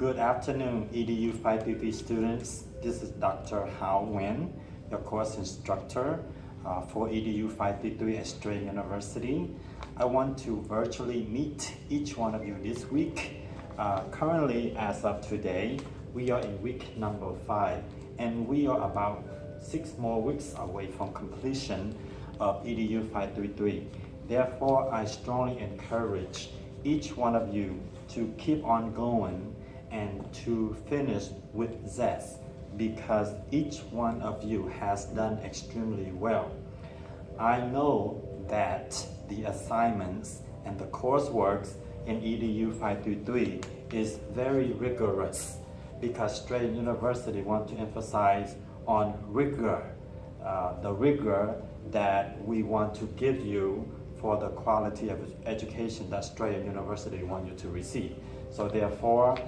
Good afternoon, EDU 5PP students. This is Dr. Hau Nguyen, your course instructor for EDU 5PP at Strayer University. I want to virtually meet each one of you this week. Currently, as of today, we are in week number 5, and we are about 6 more weeks away from completion of EDU 533. Therefore, I strongly encourage each one of you to keep on going and to finish with zest, because each one of you has done extremely well. I know that the assignments and the coursework in EDU 533 is very rigorous, because Strayer University wants to emphasize on rigor, the rigor that we want to give you for the quality of education that Strayer University wants you to receive. So therefore,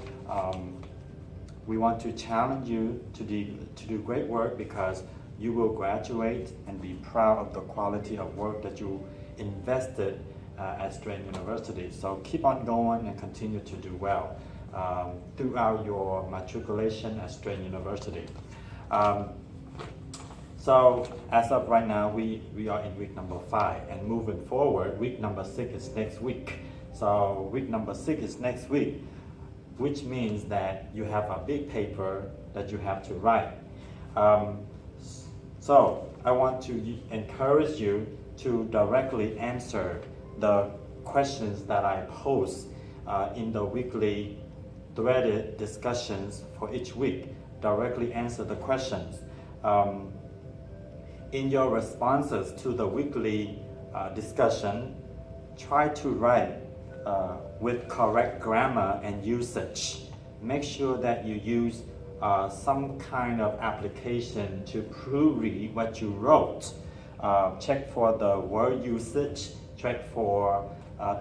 we want to challenge you to do great work, because you will graduate and be proud of the quality of work that you invested at Strayer University. So keep on going and continue to do well throughout your matriculation at Strayer University. So as of right now, we are in week number 5, and moving forward, week number 6 is next week. So week number 6 is next week, which means that you have a big paper that you have to write. So I want to encourage you to directly answer the questions that I post in the weekly threaded discussions for each week. Directly answer the questions. In your responses to the weekly discussion, try to write with correct grammar and usage. Make sure that you use some kind of application to proofread what you wrote. Check for the word usage, check for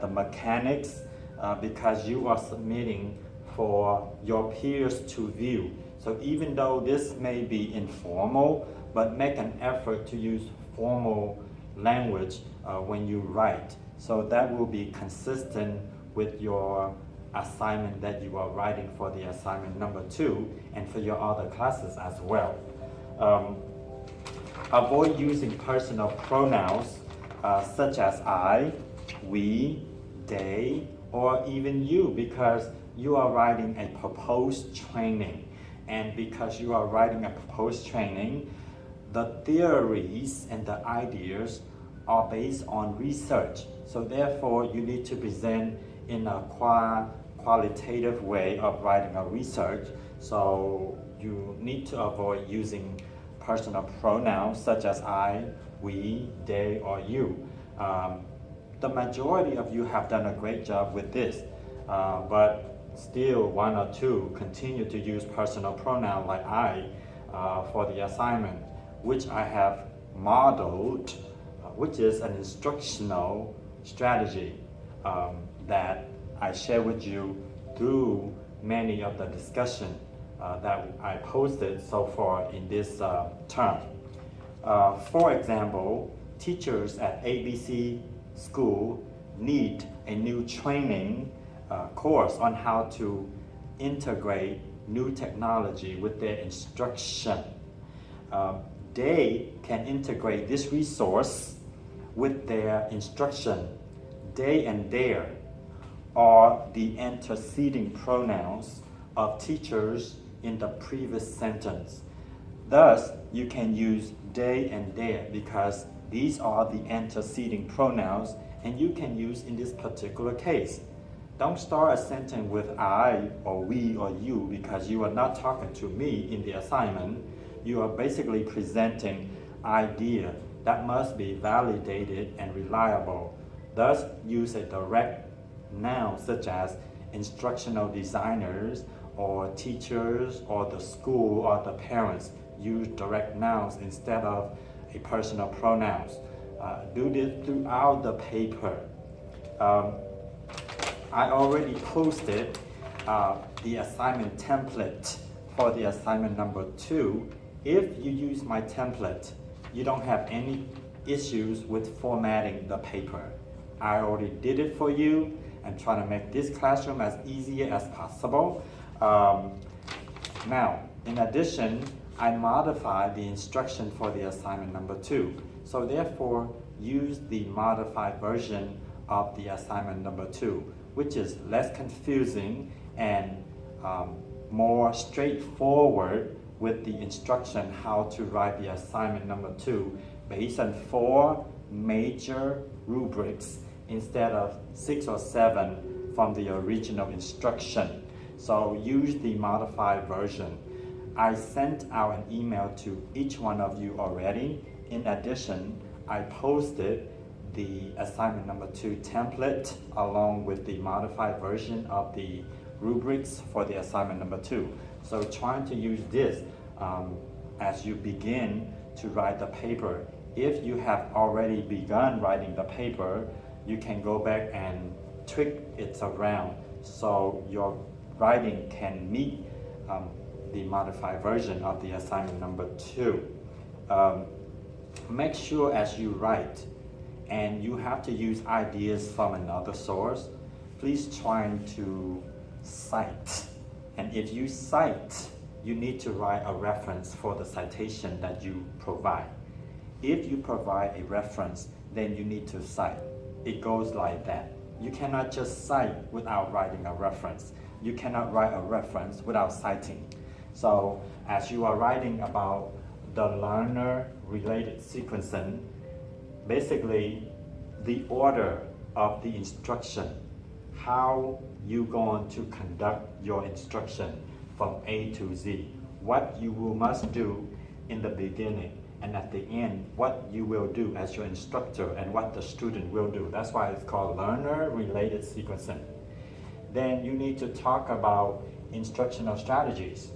the mechanics, because you are submitting for your peers to view. So even though this may be informal, but make an effort to use formal language when you write. So that will be consistent with your assignment that you are writing for the assignment number 2 and for your other classes as well. Avoid using personal pronouns such as I, we, they, or even you, because you are writing a proposed training. And because you are writing a proposed training, the theories and the ideas are based on research. So therefore, you need to present in a qualitative way of writing a research. So you need to avoid using personal pronouns such as I, we, they, or you. The majority of you have done a great job with this, but still 1 or 2 continue to use personal pronoun like I for the assignment, which I have modeled, which is an instructional strategy that I share with you through many of the discussion that I posted so far in this term. For example, teachers at ABC school need a new training course on how to integrate new technology with their instruction. They can integrate this resource with their instruction. They and their are the antecedent pronouns of teachers in the previous sentence. Thus, you can use they and their because these are the antecedent pronouns, and you can use in this particular case. Don't start a sentence with I or we or you, because you are not talking to me in the assignment. You are basically presenting idea that must be validated and reliable. Thus, use a direct noun such as instructional designers or teachers or the school or the parents. Use direct nouns instead of a personal pronouns. Do this throughout the paper. I already posted the assignment template for the assignment number 2. If you use my template, you don't have any issues with formatting the paper. I already did it for you. I'm trying to make this classroom as easy as possible. Um, Now, in addition, I modified the instruction for the assignment number 2. So therefore, use the modified version of the assignment number 2, which is less confusing and more straightforward with the instruction how to write the assignment number 2 based on 4 major rubrics instead of 6 or 7 from the original instruction. So use the modified version. I sent out an email to each one of you already. In addition, I posted the assignment number 2 template along with the modified version of the rubrics for the assignment number 2. So trying to use this as you begin to write the paper. If you have already begun writing the paper, you can go back and tweak it around so your writing can meet the modified version of the assignment number 2. Make sure as you write, and you have to use ideas from another source, please try to cite. And if you cite, you need to write a reference for the citation that you provide. If you provide a reference, then you need to cite. It goes like that. You cannot just cite without writing a reference. You cannot write a reference without citing. So as you are writing about the learner-related sequencing, basically the order of the instruction, how you going to conduct your instruction from A to Z, what you must do in the beginning, and at the end, what you will do as your instructor and what the student will do. That's why it's called learner-related sequencing. Then you need to talk about instructional strategies.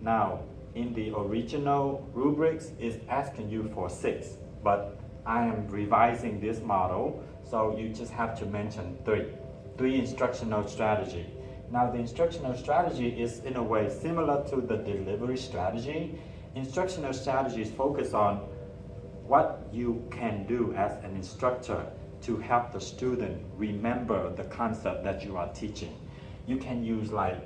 Now, in the original rubrics, it's asking you for 6, but I am revising this model, so you just have to mention 3 instructional strategy. Now, the instructional strategy is in a way similar to the delivery strategy. Instructional strategies focus on what you can do as an instructor to help the student remember the concept that you are teaching. You can use like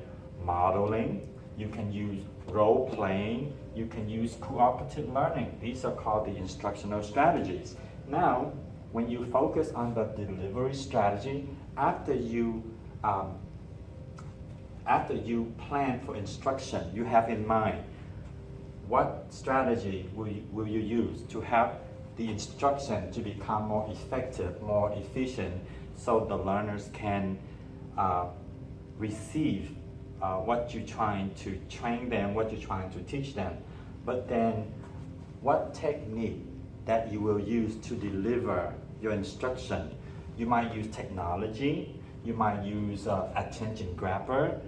modeling, you can use role playing, you can use cooperative learning. These are called the instructional strategies. Now, when you focus on the delivery strategy, after you plan for instruction, you have in mind what strategy will you use to help the instruction to become more effective, more efficient, so the learners can receive what you're trying to train them, what you're trying to teach them. But then what technique that you will use to deliver your instruction? You might use technology, you might use attention grabber,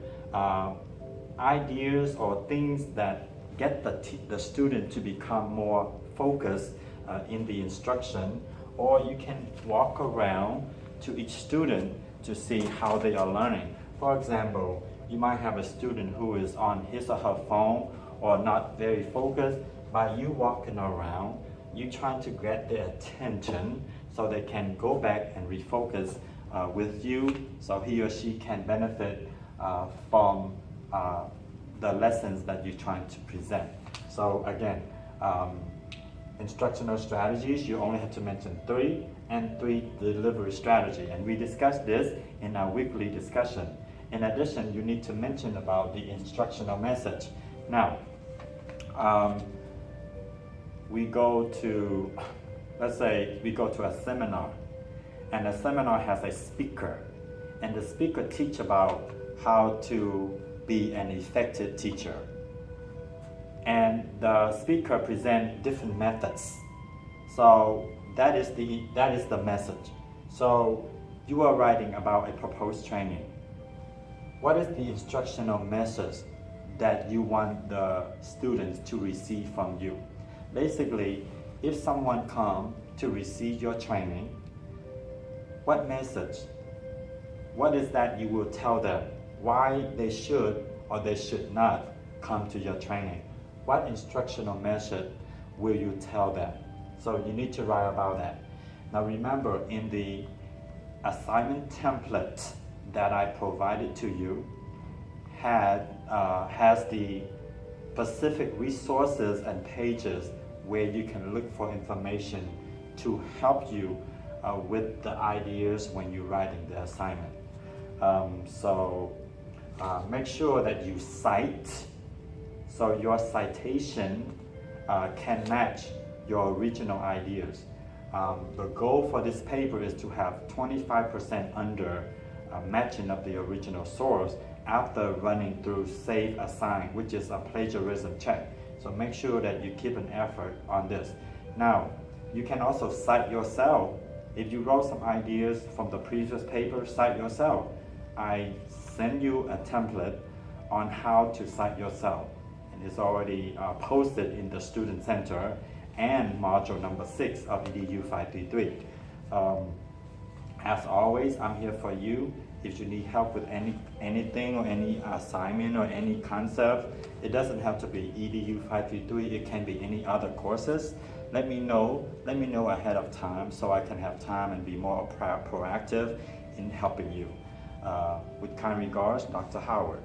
ideas or things that get the student to become more focused in the instruction, or you can walk around to each student to see how they are learning. For example, you might have a student who is on his or her phone or not very focused. By you walking around, you trying to get their attention so they can go back and refocus with you, so he or she can benefit from the lessons that you're trying to present. So again, instructional strategies, you only have to mention 3 and 3 delivery strategy. And we discussed this in our weekly discussion. In addition, you need to mention about the instructional message. Now, let's say we go to a seminar, and the seminar has a speaker, and the speaker teach about how to be an effective teacher. And the speaker present different methods. So that is the message. So you are writing about a proposed training. What is the instructional message that you want the students to receive from you? Basically, if someone comes to receive your training, what message? What is that you will tell them? Why they should or they should not come to your training? What instructional message will you tell them? So you need to write about that. Now remember, in the assignment template that I provided to you has the specific resources and pages where you can look for information to help you with the ideas when you're writing the assignment. Make sure that you cite, so your citation can match your original ideas. The goal for this paper is to have 25% under matching of the original source after running through Save Assign, which is a plagiarism check. So make sure that you keep an effort on this. Now, you can also cite yourself. If you wrote some ideas from the previous paper, cite yourself. I send you a template on how to cite yourself, and it's already posted in the Student Center and module number 6 of EDU 533. As always, I'm here for you. If you need help with anything or any assignment or any concept, it doesn't have to be EDU 533, it can be any other courses. Let me know ahead of time so I can have time and be more proactive in helping you. With kind regards, Dr. Howard.